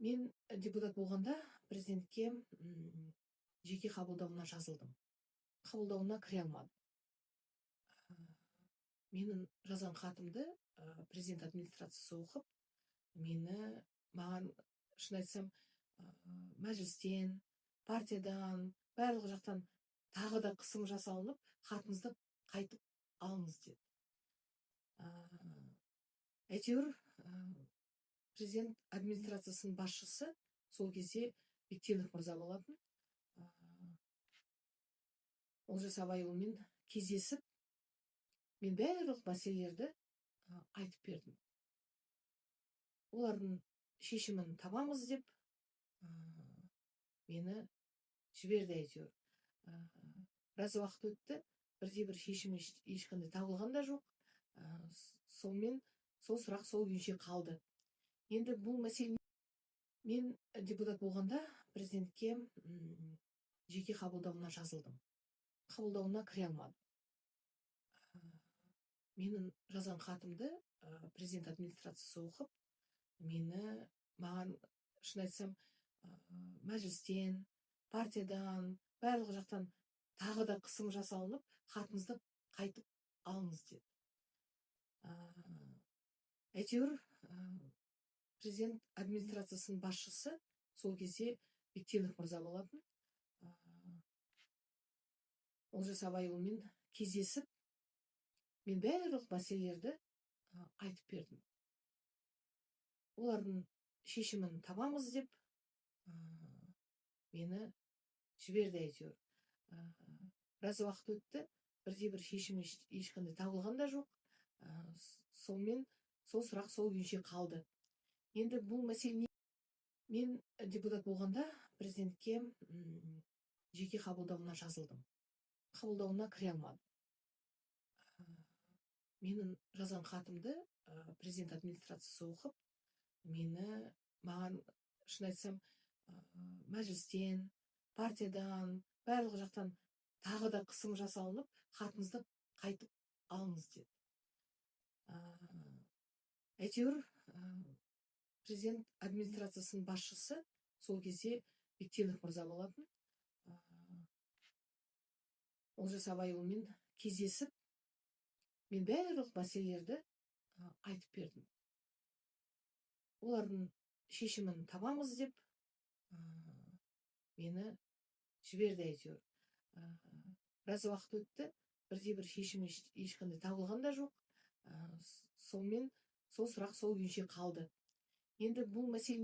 Мен депутат болғанда президентке жеке қабылдауына жазылдым. Қабылдауына кіре алмадым. Менің жазған хатымды президент администрациясы оқып, маған шын айтсам, мәжілістен, партиядан, барлық жақтан тағы да қысым жасалынып, хатыңызды қайтып алыңыз деді. Әйтеуір, президент администрациясының басшысы сол кезде Бектенов мырза болатын. Олжас Абайұлымен кездесіп, мен барлық мәселелерді айтып бердім. Олардың шешімін табамыз деп мені жіберді әйтеуір. Біраз уақыт өтті, бірде-бір шешім ешқандай табылған да жоқ. Сонымен сол сұрақ сол күйінше қалды. Енді бұл мәселе мен депутат болғанда президентке жеке қабылдауына жазылдым. Қабылдауына кіре алмадым. Менің жазған хатымды президент администрациясы оқып, маған шын айтсам, мәжілістен, партиядан, барлық жақтан тағы да қысым жасалынып, хатыңызды қайтып алыңыз деді. Әйтеуір, президент администрациясының басшысы сол кезде Бектенов мырза болатын. Олжас Абайұлымен кездесіп, мен барлық мәселелерді айтып бердім. Олардың шешімін табамыз деп мені жіберді әйтеуір. Біраз уақыт өтті, бірде-бір шешім ешқандай табылған да жоқ. Сонымен сол сұрақ сол күйінше қалды. Енді бұл мәселе мен депутат болғанда президентке жеке қабылдауына жазылдым. Қабылдауына кіре алмадым. Менің жазған хатымды президент администрациясы оқып, маған шын айтсам, мәжілістен, партиядан, барлық жақтан тағы да қысым жасалынып, хатыңызды қайтып алыңыз деді. Әйтеуір, президент администрациясының басшысы сол кезде Бектенов мырза болатын. Олжас Абайұлымен кездесіп, мен барлық мәселелерді айтып бердім. Олардың шешімін табамыз деп мені жіберді әйтеуір. Біраз уақыт өтті, бірде-бір шешім ешқандай табылған да жоқ. Сонымен сол сұрақ сол күйінше қалды. Енді бұл мәселе